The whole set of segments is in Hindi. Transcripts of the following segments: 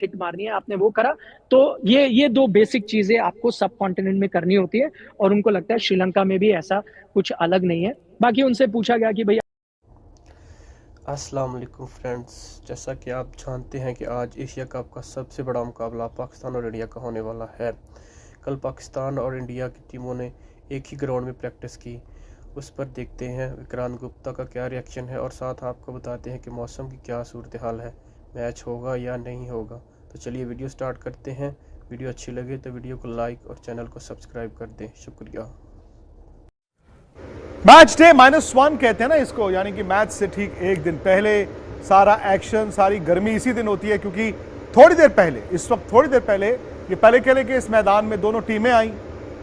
हिट मारनी है, आपने वो करा। तो ये दो बेसिक चीजें आपको सब कॉन्टिनेंट में करनी होती है, और उनको लगता है श्रीलंका में भी ऐसा कुछ अलग नहीं है। बाकी उनसे पूछा गया कि भाई अस्सलाम वालेकुम फ्रेंड्स, जैसा कि आप जानते हैं कि आज एशिया कप का सबसे बड़ा मुकाबला पाकिस्तान और इंडिया का होने वाला है। कल पाकिस्तान और इंडिया की टीमों ने एक ही ग्राउंड में प्रैक्टिस की। उस पर देखते हैं विक्रांत गुप्ता का क्या रिएक्शन है, और साथ आपको बताते हैं कि मौसम की क्या सूरत हाल है, मैच होगा या नहीं होगा। तो चलिए वीडियो स्टार्ट करते हैं। वीडियो अच्छी लगे तो वीडियो को लाइक और चैनल को सब्सक्राइब कर दें। शुक्रिया। मैच डे -1 कहते हैं ना इसको, यानी कि मैच से ठीक एक दिन पहले सारा एक्शन, सारी गर्मी इसी दिन होती है, क्योंकि थोड़ी देर पहले, इस वक्त थोड़ी देर पहले ये पलेकेले के इस मैदान में दोनों टीमें आई,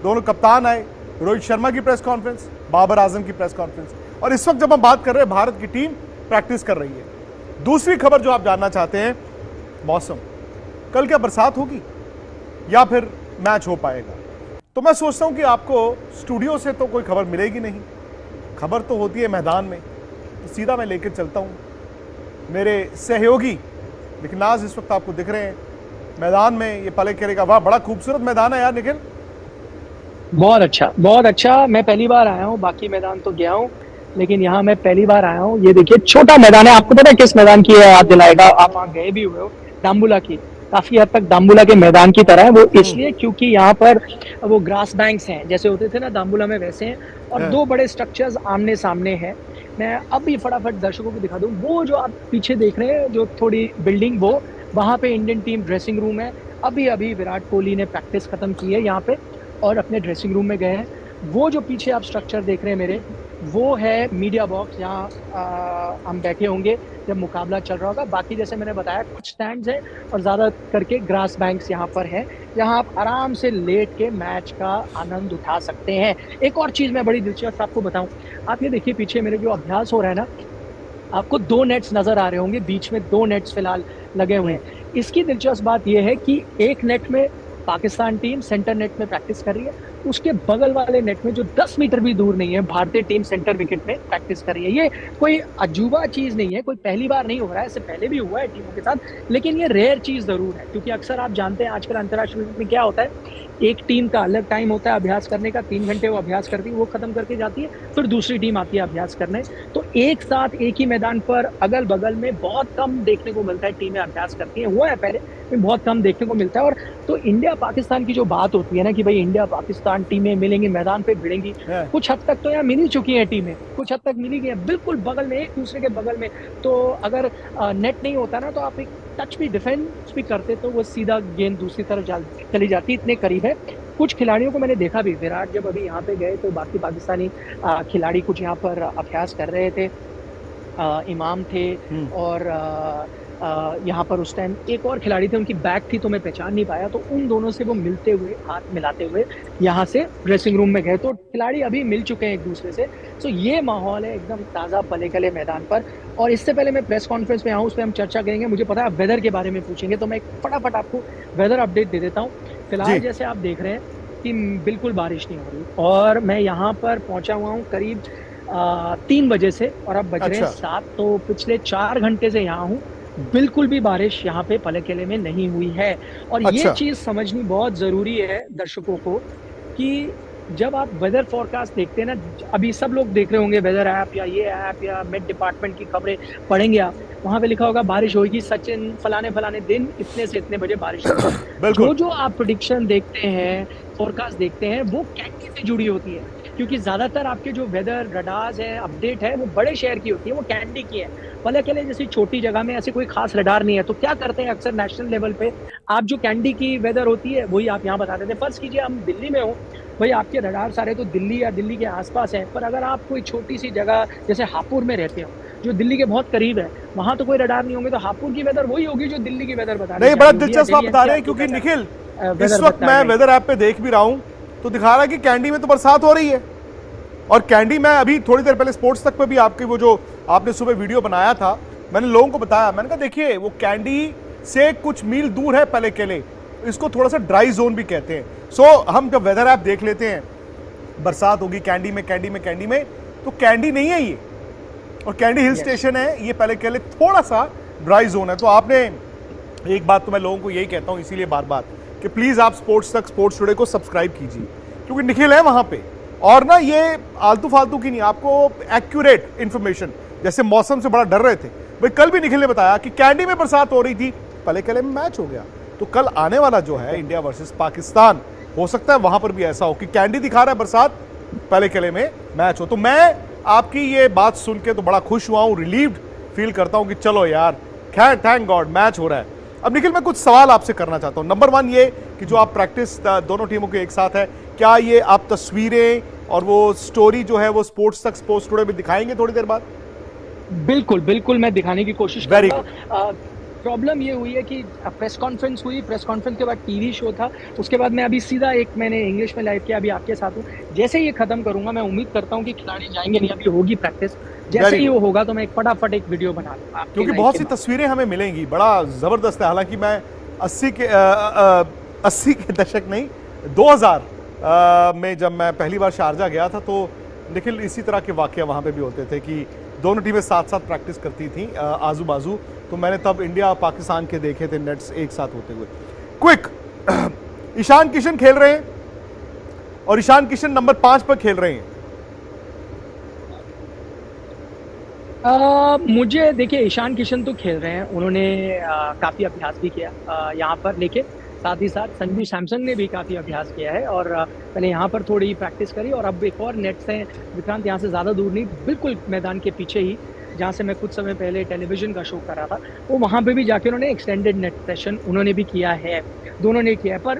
दोनों कप्तान आए। रोहित शर्मा की प्रेस कॉन्फ्रेंस, बाबर आजम की प्रेस कॉन्फ्रेंस, और इस वक्त जब हम बात कर रहे हैं भारत की टीम प्रैक्टिस कर रही है। दूसरी खबर जो आप जानना चाहते हैं, मौसम, कल क्या बरसात होगी या फिर मैच हो पाएगा? तो मैं सोचता हूं कि आपको स्टूडियो से तो कोई खबर मिलेगी नहीं, खबर तो होती है मैदान में। तो सीधा मैं लेकर चलता हूं मेरे सहयोगी निखिल, इस वक्त आपको दिख रहे हैं मैदान में। ये पलेकेले का वाह बड़ा खूबसूरत मैदान है यार निखिल। बहुत अच्छा, बहुत अच्छा। मैं पहली बार आया हूँ, बाकी मैदान तो गया हूँ, लेकिन यहाँ मैं पहली बार आया हूँ। ये देखिए छोटा मैदान है, आपको पता है किस मैदान की है? याद दिलाएगा, आप वहाँ गए भी हुए हो, डाम्बुला की। काफी हद तक डाम्बुला के मैदान की तरह है वो, इसलिए क्योंकि यहाँ पर वो ग्रास बैंक्स हैं, जैसे होते थे ना डाम्बुला में, वैसे हैं। और दो बड़े स्ट्रक्चर्स आमने सामने हैं। मैं अब भी फटाफट दर्शकों को दिखा दूं, वो जो आप पीछे देख रहे हैं, जो थोड़ी बिल्डिंग, वो वहां पे इंडियन टीम ड्रेसिंग रूम है। अभी अभी विराट कोहली ने प्रैक्टिस खत्म की है यहाँ पे और अपने ड्रेसिंग रूम में गए हैं। वो जो पीछे आप स्ट्रक्चर देख रहे हैं मेरे, वो है मीडिया बॉक्स, जहाँ हम बैठे होंगे जब मुकाबला चल रहा होगा। बाकी जैसे मैंने बताया, कुछ स्टैंड्स हैं और ज्यादा करके ग्रास बैंक्स यहाँ पर है, जहाँ आप आराम से लेट के मैच का आनंद उठा सकते हैं। एक और चीज मैं बड़ी दिलचस्प आपको बताऊं, आप ये देखिए पीछे मेरे जो अभ्यास हो रहा है ना, आपको दो नेट्स नजर आ रहे होंगे, बीच में दो नेट्स फिलहाल लगे हुए हैं। इसकी दिलचस्प बात यह है कि एक नेट में पाकिस्तान टीम सेंटर नेट में प्रैक्टिस कर रही है, उसके बगल वाले नेट में जो 10 मीटर भी दूर नहीं है, भारतीय टीम सेंटर विकेट में प्रैक्टिस कर रही है। ये कोई अजूबा चीज नहीं है, कोई पहली बार नहीं हो रहा है, इससे पहले भी हुआ है टीमों के साथ, लेकिन ये रेयर चीज जरूर है। क्योंकि अक्सर आप जानते हैं आजकल अंतर्राष्ट्रीय क्रिकेट में क्या होता है, एक टीम का अलग टाइम होता है अभ्यास करने का, 3 घंटे वो अभ्यास करती है, वो खत्म करके जाती है, फिर दूसरी टीम आती है अभ्यास करने। तो एक साथ एक ही मैदान पर अगल बगल में बहुत कम देखने को मिलता है टीमें अभ्यास करती हैं। हुआ है पहले, में बहुत कम देखने को मिलता है। और तो इंडिया पाकिस्तान की जो बात होती है ना कि भाई इंडिया पाकिस्तान टीमें मिलेंगी, मैदान पे भिड़ेंगी, कुछ हद तक तो यहाँ मिल ही चुकी हैं टीमें, कुछ हद तक मिली गई हैं, बिल्कुल बगल में, एक दूसरे के बगल में। तो अगर नेट नहीं होता ना, तो आप एक टच भी, डिफेंस भी करते तो वो सीधा गेंद दूसरी तरफ चली जाती, इतने करीब है। कुछ खिलाड़ियों को मैंने देखा भी, विराट जब अभी यहाँ पे गए तो बाकी पाकिस्तानी खिलाड़ी कुछ यहाँ पर अभ्यास कर रहे थे। इमाम थे, और यहाँ पर उस टाइम एक और खिलाड़ी थे, उनकी बैक थी तो मैं पहचान नहीं पाया। तो उन दोनों से वो मिलते हुए, हाथ मिलाते हुए यहाँ से ड्रेसिंग रूम में गए। तो खिलाड़ी अभी मिल चुके हैं एक दूसरे से। तो ये माहौल है एकदम ताज़ा पलेकेले मैदान पर। और इससे पहले मैं प्रेस कॉन्फ्रेंस में आऊँ, उस पर हम चर्चा करेंगे। मुझे पता है वेदर के बारे में पूछेंगे, तो मैं फटाफट आपको वेदर अपडेट दे देता हूँ। फिलहाल जैसे आप देख रहे हैं कि बिल्कुल बारिश नहीं हो रही, और मैं यहाँ पर पहुंचा हुआ हूँ करीब 3 बजे से, और अब बज रहे हैं 7। तो पिछले 4 घंटे से यहाँ हूँ, बिल्कुल भी बारिश यहाँ पे पलेकेले में नहीं हुई है। और ये चीज समझनी बहुत जरूरी है दर्शकों को, कि जब आप वेदर फोरकास्ट देखते हैं ना, अभी सब लोग देख रहे होंगे वेदर ऐप या ये ऐप या मेट डिपार्टमेंट की खबरें पढ़ेंगे आप, वहां पे लिखा होगा बारिश होगी, सचिन फलाने फलाने दिन इतने से इतने बजे बारिश होगी। जो आप प्रेडिक्शन देखते हैं, फोरकास्ट देखते हैं, वो कैंडी से जुड़ी होती है। क्योंकि ज्यादातर आपके जो वेदर रडार्स है, अपडेट है, वो बड़े शहर की होती है, वो कैंडी की है। पलेकेले जैसी छोटी जगह में ऐसे कोई खास रडार नहीं है। तो क्या करते हैं अक्सर नेशनल लेवल पे, आप जो कैंडी की वेदर होती है वही आप यहाँ बता देते हैं। फर्ज कीजिए हम दिल्ली में हो, भाई आपके रडार सारे तो दिल्ली या दिल्ली के आसपास है, पर अगर आप कोई छोटी सी जगह जैसे हापुड़ में रहते हो, जो दिल्ली के बहुत करीब है, वहां तो कोई रडार नहीं होंगे, तो हापुड़ की वेदर वही होगी जो दिल्ली की वेदर बता रही है। बड़ा दिलचस्प आप बता रहे हैं, क्योंकि निखिल इस वक्त मैं वेदर ऐप पे देख भी रहा हूँ, तो दिखा रहा है कि कैंडी में तो बरसात हो रही है। और कैंडी, मैं अभी थोड़ी देर पहले स्पोर्ट्स तक पे भी आपकी वो जो आपने सुबह वीडियो बनाया था, मैंने लोगों को बताया, मैंने कहा देखिए वो कैंडी से कुछ मील दूर है पलेकेले, इसको थोड़ा सा ड्राई जोन भी कहते हैं। सो हम जब वेदर ऐप देख लेते हैं बरसात होगी कैंडी में, तो कैंडी नहीं है ये, और कैंडी हिल स्टेशन है, ये पलेकेले थोड़ा सा ड्राई जोन है। तो आपने एक बात तो मैं लोगों को यही कहता हूं इसीलिए बार बार कि प्लीज आप स्पोर्ट्स तक स्पोर्ट्स टुडे को सब्सक्राइब कीजिए, क्योंकि निखिल है वहां पे, और ना ये आलतू फालतू की नहीं, आपको एक्यूरेट इंफॉर्मेशन। जैसे मौसम से बड़ा डर रहे थे भाई, कल भी निखिल ने बताया कि कैंडी में बरसात हो रही थी, पहले कले में मैच हो गया। तो कल आने वाला जो है इंडिया वर्सेस पाकिस्तान, हो सकता है वहां पर भी ऐसा हो कि कैंडी दिखा रहा है बरसात, पहले कले में मैच हो। तो मैं आपकी ये बात सुन के तो बड़ा खुश हुआ हूं, रिलीव्ड फील करता हूं कि चलो यार, खैर थैंक गॉड मैच हो रहा है। अब निखिल मैं कुछ सवाल आपसे करना चाहता हूं। नंबर 1 ये कि जो आप प्रैक्टिस दोनों टीमों के एक साथ है, क्या ये आप तस्वीरें और वो स्टोरी जो है वो स्पोर्ट्स तक स्पोर्ट्स टुडे में दिखाएंगे थोड़ी देर बाद? बिल्कुल बिल्कुल, मैं दिखाने की कोशिश Very करूंगा। प्रॉब्लम ये हुई है कि प्रेस कॉन्फ्रेंस हुई, प्रेस कॉन्फ्रेंस के बाद टीवी शो था, उसके बाद मैं अभी सीधा मैंने इंग्लिश में लाइव किया, अभी आपके साथ हूँ। जैसे ये खत्म करूंगा, मैं उम्मीद करता हूँ कि खिलाड़ी जाएंगे नहीं, अभी होगी प्रैक्टिस, जैसे ही वो होगा तो मैं एक फटाफट एक वीडियो बना लूंगा, क्योंकि बहुत सी तस्वीरें हमें मिलेंगी, बड़ा जबरदस्त है। हालांकि मैं 80 के दशक नहीं, 2000 में जब मैं पहली बार शारजा गया था तो निखिल इसी तरह के वाकया वहां पे भी होते थे कि दोनों टीमें साथ साथ प्रैक्टिस करती थी आजू बाजू। तो मैंने तब इंडिया और पाकिस्तान के देखे थे नेट्स एक साथ होते हुए। क्विक, ईशान किशन खेल रहे हैं और ईशान किशन नंबर 5 पर खेल रहे हैं। मुझे देखिए, ईशान किशन तो खेल रहे हैं, उन्होंने काफी अभ्यास भी किया यहाँ पर, लेकिन साथ ही साथ संजू सैमसन ने भी काफी अभ्यास किया है और पहले यहाँ पर थोड़ी प्रैक्टिस करी, और अब एक और नेट से विक्रांत यहाँ से ज्यादा दूर नहीं, बिल्कुल मैदान के पीछे ही, जहाँ से मैं कुछ समय पहले टेलीविजन का शो कर रहा था, वो वहाँ पे भी जाके उन्होंने एक्सटेंडेड नेट सेशन उन्होंने भी किया है, दोनों ने किया है। पर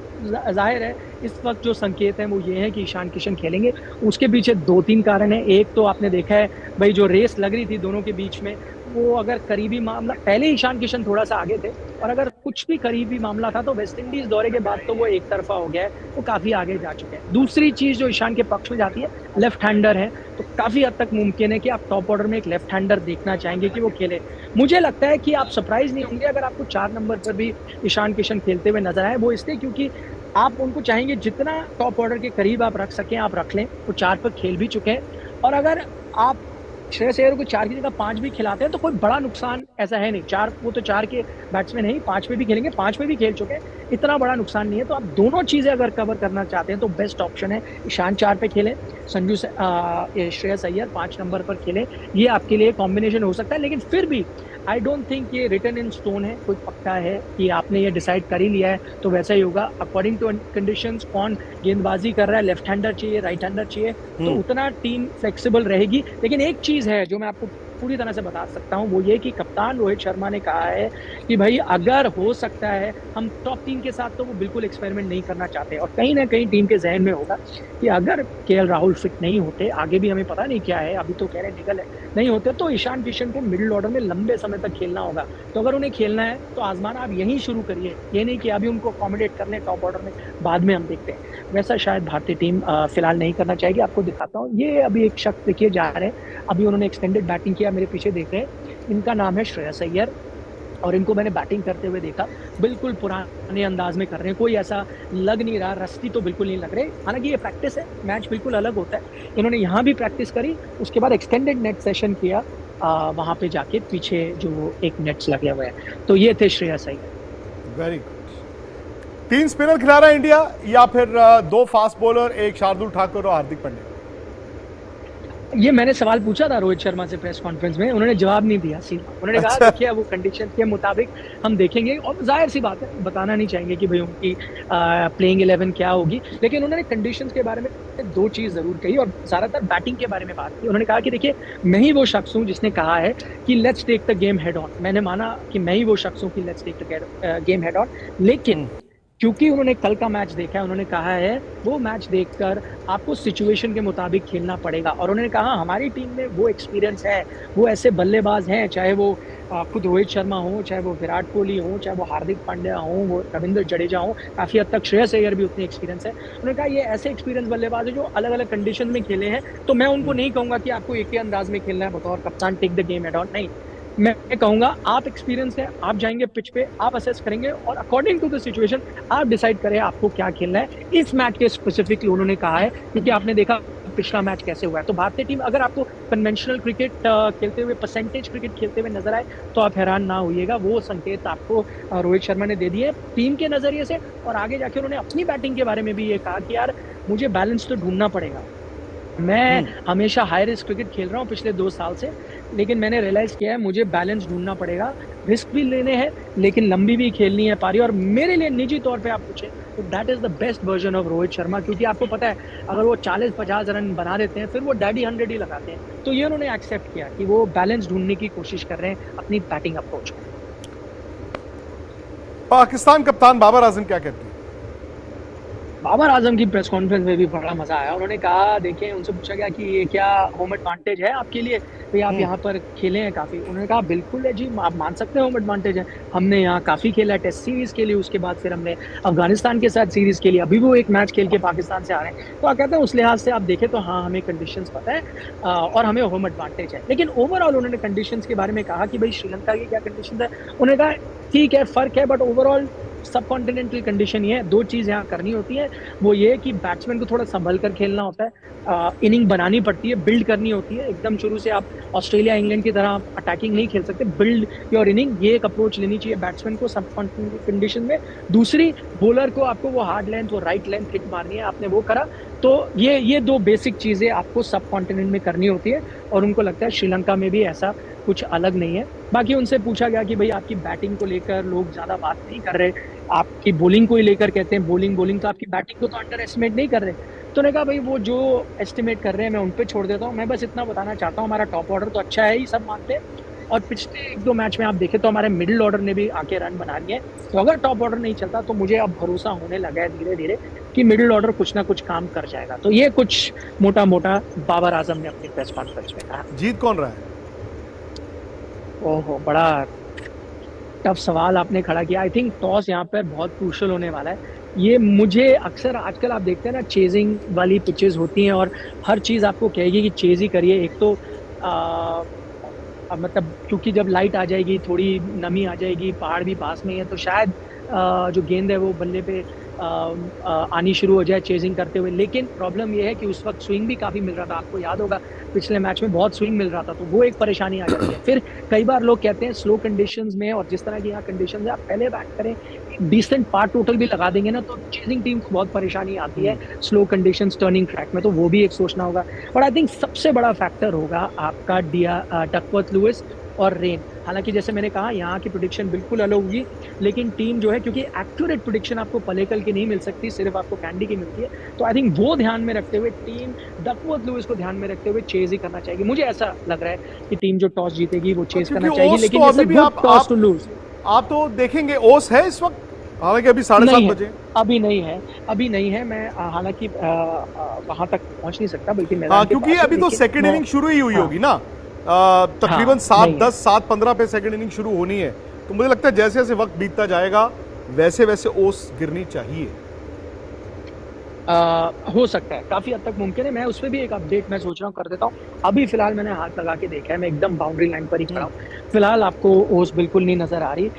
जाहिर है इस वक्त जो संकेत है वो ये है कि ईशान किशन खेलेंगे। उसके पीछे 2-3 कारण है। एक तो आपने देखा है भाई, जो रेस लग रही थी दोनों के बीच में, वो अगर करीबी मामला, पहले ईशान किशन थोड़ा सा आगे थे, और अगर कुछ भी करीबी मामला था तो वेस्ट इंडीज दौरे के बाद तो वो एक तरफा हो गया है, वो काफी आगे जा चुके हैं। दूसरी चीज जो ईशान के पक्ष में जाती है, लेफ्ट हैंडर है, तो काफी हद तक मुमकिन है कि आप टॉप ऑर्डर में एक लेफ्ट हैंडर देखना चाहेंगे कि वो खेले। मुझे लगता है कि आप सरप्राइज नहीं होंगे अगर आपको 4 नंबर पर भी ईशान किशन खेलते हुए नजर आए। वो इसलिए क्योंकि आप उनको चाहेंगे जितना टॉप ऑर्डर के करीब आप रख सकें आप रख लें। वो 4 पर खेल भी चुके हैं, और अगर आप श्रेयस अय्यर को 4 की जगह 5 भी खिलाते हैं तो कोई बड़ा नुकसान ऐसा है नहीं। 4, वो तो 4 के बैट्समैन नहीं, 5 में भी खेलेंगे, 5 में भी खेल चुके हैं, इतना बड़ा नुकसान नहीं है। तो आप दोनों चीजें अगर कवर करना चाहते हैं तो बेस्ट ऑप्शन है ईशान 4 पे खेलें, संजू श्रेयस अय्यर 5 नंबर पर खेलें, ये आपके लिए कॉम्बिनेशन हो सकता है। लेकिन फिर भी आई डोंट थिंक ये रिटन इन स्टोन है, कोई पक्का है कि आपने ये डिसाइड कर ही लिया है तो वैसा ही होगा। अकॉर्डिंग टू कंडीशंस, कौन गेंदबाजी कर रहा है, लेफ्ट हैंडर चाहिए, राइट हैंडर चाहिए, तो उतना टीम फ्लेक्सिबल रहेगी। लेकिन एक चीज है जो मैं आपको पूरी तरह से बता सकता हूं, वो ये कि कप्तान रोहित शर्मा ने कहा है कि भाई अगर हो सकता है हम टॉप 3 के साथ, तो वो बिल्कुल एक्सपेरिमेंट नहीं करना चाहते। और कहीं ना कहीं टीम के जहन में होगा कि अगर केएल राहुल फिट नहीं होते, आगे भी हमें पता नहीं क्या है, अभी तो कह रहे निकल है, नहीं होते, तो ईशान किशन को मिडिल ऑर्डर में लंबे समय तक खेलना होगा। तो अगर उन्हें खेलना है तो आजमाना आप यहीं शुरू करिए, ये नहीं कि अभी उनको अकोमोडेट कर लें टॉप ऑर्डर में, बाद में हम देखते हैं। वैसा शायद भारतीय टीम फिलहाल नहीं करना चाहेगी। आपको दिखाता हूँ, ये अभी एक शख्स देखिए जा रहे हैं, अभी उन्होंने एक्सटेंडेड बैटिंग किया, मेरे पीछे देख रहे हैं, इनका नाम है श्रेयस अय्यर, और इनको मैंने बैटिंग करते हुए देखा, बिल्कुल पुराने अंदाज में कर रहे हैं, कोई ऐसा लग नहीं रहा, रस्ती तो बिल्कुल नहीं लग रहे। हालांकि ये प्रैक्टिस है, मैच बिल्कुल अलग होता है। इन्होंने यहाँ भी प्रैक्टिस करी, उसके बाद एक्सटेंडेड नेट सेशन किया वहां पे जाके, पीछे जो एक नेट्स लगे हुए हैं। तो ये थे Shreyas Iyer. Very good. 3 spinner खिला रहा है इंडिया, या फिर 2 फास्ट बॉलर, एक शार्दुल ठाकुर और हार्दिक पांड्या? ये मैंने सवाल पूछा था रोहित शर्मा से प्रेस कॉन्फ्रेंस में, उन्होंने जवाब नहीं दिया सीधा। उन्होंने कहा देखिए वो कंडीशन के मुताबिक हम देखेंगे, और जाहिर सी बात है बताना नहीं चाहेंगे कि भाई उनकी प्लेइंग 11 क्या होगी। लेकिन उन्होंने कंडीशंस के बारे में 2 चीज जरूर कही, और ज्यादातर बैटिंग के बारे में बात की। उन्होंने कहा कि देखिए मैं ही वो शख्स हूँ जिसने कहा है कि let's take the game head on. मैंने माना कि मैं ही वो शख्स हूँ कि let's take the game head on, लेकिन क्योंकि उन्होंने कल का मैच देखा है, उन्होंने कहा है वो मैच देखकर आपको सिचुएशन के मुताबिक खेलना पड़ेगा। और उन्होंने कहा हमारी टीम में वो एक्सपीरियंस है, वो ऐसे बल्लेबाज हैं, चाहे वो खुद रोहित शर्मा हो, चाहे वो विराट कोहली हो, चाहे वो हार्दिक पांड्या हो, वो रविंद्र जडेजा हो, काफी हद तक श्रेयस अय्यर भी उतनी एक्सपीरियंस है। उन्होंने कहा ये ऐसे एक्सपीरियंस बल्लेबाज है जो अलग अलग कंडीशन में खेले हैं, तो मैं उनको नहीं कहूंगा कि आपको एक ही अंदाज में खेलना है बतौर कप्तान take the game head on, नहीं। मैं कहूंगा आप एक्सपीरियंस है, आप जाएंगे पिच पे, आप असेस करेंगे और अकॉर्डिंग टू द सिचुएशन आप डिसाइड करें आपको क्या खेलना है। इस मैच के स्पेसिफिकली उन्होंने कहा है, क्योंकि आपने देखा पिछला मैच कैसे हुआ है। तो भारतीय टीम, अगर आपको कन्वेंशनल क्रिकेट खेलते हुए, परसेंटेज क्रिकेट खेलते हुए नजर आए तो आप हैरान ना होइएगा। वो संकेत आपको रोहित शर्मा ने दे दिए टीम के नजरिए से, और आगे जाके उन्होंने अपनी बैटिंग के बारे में भी ये कहा कि यार मुझे बैलेंस तो ढूंढना पड़ेगा। मैं हमेशा हाई रिस्क क्रिकेट खेल रहा हूँ पिछले 2 साल से, लेकिन मैंने रियलाइज किया है मुझे बैलेंस ढूंढना पड़ेगा। रिस्क भी लेने हैं लेकिन लंबी भी खेलनी है पारी। और मेरे लिए निजी तौर पे आप पूछे तो that is the best version of Rohit Sharma, क्योंकि आपको पता है अगर वो 40-50 रन बना देते हैं फिर वो डैडी 100 ही लगाते हैं। तो ये उन्होंने एक्सेप्ट किया कि वो बैलेंस ढूंढने की कोशिश कर रहे हैं अपनी बैटिंग अप्रोच में। पाकिस्तान कप्तान बाबर आजम क्या कहते हैं? बाबर आजम की प्रेस कॉन्फ्रेंस में भी बड़ा मजा आया। उन्होंने कहा, देखें, उनसे पूछा गया कि ये क्या होम एडवांटेज है आपके लिए, भाई आप यहाँ पर खेले हैं काफी। उन्होंने कहा बिल्कुल है जी, आप मान सकते हैं होम एडवांटेज है। हमने यहाँ काफी खेला है टेस्ट सीरीज के लिए, उसके बाद फिर हमने अफगानिस्तान के साथ सीरीज के लिए, अभी वो एक मैच खेल के पाकिस्तान से आ रहे हैं। तो आप कहते हैं उस लिहाज से आप देखें तो हाँ, हमें कंडीशंस पता है और हमें होम एडवांटेज है। लेकिन ओवरऑल उन्होंने कंडीशंस के बारे में कहा कि भाई श्रीलंका की क्या कंडीशन है। उन्होंने कहा ठीक है, फर्क है, बट ओवरऑल सब कॉन्टिनेंटल कंडीशन ये है। 2 चीज यहाँ करनी होती है, वो ये कि बैट्समैन को थोड़ा संभल कर खेलना होता है, इनिंग बनानी पड़ती है, बिल्ड करनी होती है। एकदम शुरू से आप ऑस्ट्रेलिया इंग्लैंड की तरह अटैकिंग नहीं खेल सकते, बिल्ड योर इनिंग, ये एक अप्रोच लेनी चाहिए बैट्समैन को सब कॉन्टिनेंटल कंडीशन में। दूसरी, बॉलर को आपको वो हार्ड लेंथ, वो राइट लेंथ हिट मारनी है, आपने वो करा। तो ये 2 बेसिक चीजें आपको सब कॉन्टिनेंट में करनी होती है, और उनको लगता है श्रीलंका में भी ऐसा कुछ अलग नहीं है। बाकी उनसे पूछा गया कि भाई आपकी बैटिंग को लेकर लोग ज्यादा बात नहीं कर रहे, आपकी बॉलिंग को ही लेकर कहते हैं बॉलिंग तो आपकी बैटिंग को तो अंडर एस्टिमेट नहीं कर रहे। तो उन्होंने कहा भाई वो जो एस्टिमेट कर रहे हैं मैं उन पे छोड़ देता हूँ, मैं बस इतना बताना चाहता हूँ हमारा टॉप ऑर्डर तो अच्छा है ही, सब मानते हैं। और पिछले 1-2 मैच में आप देखें तो हमारे मिडिल ऑर्डर ने भी आके रन बना लिए। तो अगर टॉप ऑर्डर नहीं चलता तो मुझे अब भरोसा होने लगा है धीरे धीरे कि मिडिल ऑर्डर कुछ ना कुछ काम कर जाएगा। तो ये कुछ मोटा मोटा बाबर आजम ने अपनी प्रेस कॉन्फ्रेंस में कहा। जीत कौन रहा है? ओहो, बड़ा टफ सवाल आपने खड़ा किया। आई थिंक टॉस यहाँ पर बहुत क्रूशल होने वाला है। ये मुझे अक्सर आजकल आप देखते हैं ना, चेजिंग वाली पिचेस होती हैं और हर चीज़ आपको कहेगी कि चेज ही करिए। एक तो मतलब क्योंकि जब लाइट आ जाएगी, थोड़ी नमी आ जाएगी, पहाड़ भी पास में है, तो शायद जो गेंद है वो बल्ले पे आनी शुरू हो जाए चेजिंग करते हुए। लेकिन प्रॉब्लम ये है कि उस वक्त स्विंग भी काफ़ी मिल रहा था, आपको याद होगा पिछले मैच में बहुत स्विंग मिल रहा था, तो वो एक परेशानी आ जाती है। फिर कई बार लोग कहते हैं स्लो कंडीशंस में, और जिस तरह की यहाँ कंडीशंस है, आप पहले बैट करें, डिसेंट पार टोटल भी लगा देंगे ना, तो चेजिंग टीम को बहुत परेशानी आती है स्लो कंडीशंस टर्निंग ट्रैक में, तो वो भी एक सोचना होगा। और आई थिंक सबसे बड़ा फैक्टर होगा आपका डकवर्थ लुइस और रेन। हालांकि जैसे मैंने कहा यहाँ की प्रेडिक्शन बिल्कुल अलग होगी, लेकिन टीम जो है, क्योंकि एक्यूरेट प्रेडिक्शन आपको पलेकल की नहीं मिल सकती, सिर्फ आपको कैंडी की मिलती है, तो आई थिंक वो ध्यान में रखते हुए टीम डकवर्थ लुइस को ध्यान में रखते हुए चेज ही करना चाहेगी। मुझे ऐसा लग रहा है कि टीम जो टॉस जीतेगी वो चेज करना चाहेगी, लेकिन टॉस टू लूज। आप तो देखेंगे ओस है इस वक्त, हालांकि अभी 7:30 बजे अभी नहीं है। मैं हालांकि वहां तक पहुंच नहीं सकता, बल्कि मैदान के क्योंकि अभी तो सेकंड इनिंग शुरू ही हुई होगी ना, तकरीबन 7:10 7:15 पे सेकंड इनिंग शुरू होनी है। तो मुझे लगता है जैसे जैसे वक्त बीतता जाएगा वैसे वैसे ओस गिरनी चाहिए। हो सकता है, काफी हद तक मुमकिन है। मैं उसमें भी एक अपडेट मैं सोच रहा हूँ कर देता हूँ। अभी फिलहाल मैंने हाथ लगा के देखा है, मैं एकदम बाउंड्री लाइन पर ही खड़ा हूँ। फिलहाल आपको ओस बिल्कुल नहीं नजर आ रही,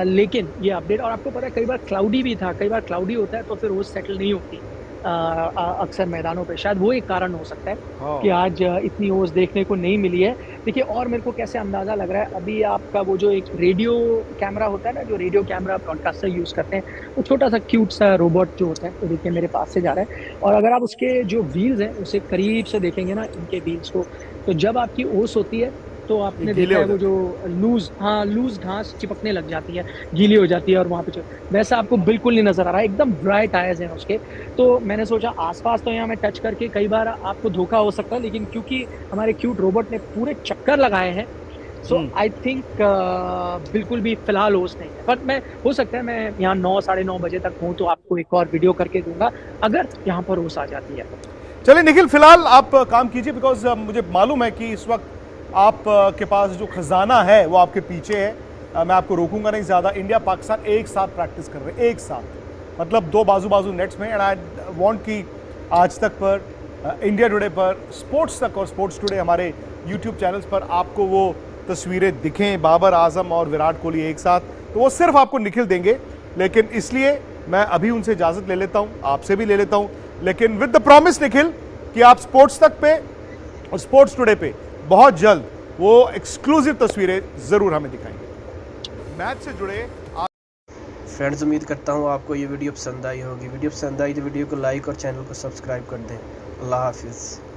लेकिन ये अपडेट, और आपको पता है कई बार क्लाउडी भी था, कई बार क्लाउडी होता है तो फिर ओस सेटल नहीं होती अक्सर मैदानों पे। शायद वो एक कारण हो सकता है कि आज इतनी ओस देखने को नहीं मिली है। देखिए, और मेरे को कैसे अंदाजा लग रहा है, अभी आपका वो जो एक रेडियो कैमरा होता है ना, जो रेडियो कैमरा ब्रॉडकास्टर यूज करते हैं, वो छोटा सा क्यूट सा रोबोट जो होता है, तो देखिए मेरे पास से जा रहा है, और अगर आप उसके जो व्हील्स हैं उसे करीब से देखेंगे ना, इनके व्हील्स को, तो जब आपकी ओस होती है तो आपने देखा है वो जो लूज घास चिपकने लग जाती है, गीली हो जाती है, और वहाँ पे वैसा आपको बिल्कुल नहीं नजर आ रहा है, एकदम ड्राई टायर्स हैं उसके। तो मैंने सोचा आसपास तो यहाँ मैं टच करके कई बार आपको धोखा हो सकता है, लेकिन क्योंकि हमारे क्यूट रोबोट ने पूरे चक्कर लगाए हैं, सो आई थिंक बिल्कुल भी फिलहाल ओस नहीं है। बट मैं, हो सकता है मैं यहाँ 9 साढ़े 9 बजे तक हूँ तो आपको एक और वीडियो करके दूंगा अगर यहाँ पर ओस आ जाती है। चलिए निखिल, फिलहाल आप काम कीजिए, बिकॉज मुझे मालूम है कि इस वक्त आप के पास जो खजाना है वो आपके पीछे है। मैं आपको रोकूंगा नहीं ज़्यादा। इंडिया पाकिस्तान एक साथ प्रैक्टिस कर रहे हैं, एक साथ, मतलब 2 बाजू नेट्स में। एंड आई वांट कि आज तक पर, इंडिया टुडे पर, स्पोर्ट्स तक और स्पोर्ट्स टुडे हमारे यूट्यूब चैनल्स पर आपको वो तस्वीरें दिखें बाबर आजम और विराट कोहली एक साथ, तो वो सिर्फ आपको निखिल देंगे। लेकिन इसलिए मैं अभी उनसे इजाज़त ले लेता हूँ, आपसे भी ले लेता हूँ, लेकिन विद द प्रॉमिस निखिल कि आप स्पोर्ट्स तक पे और स्पोर्ट्स टुडे पे बहुत जल्द वो एक्सक्लूसिव तस्वीरें जरूर हमें दिखाएंगे। मैच से जुड़े फ्रेंड्स, उम्मीद करता हूँ आपको ये वीडियो पसंद आई होगी। वीडियो पसंद आई तो वीडियो को लाइक और चैनल को सब्सक्राइब कर दें। अल्लाह हाफिज़।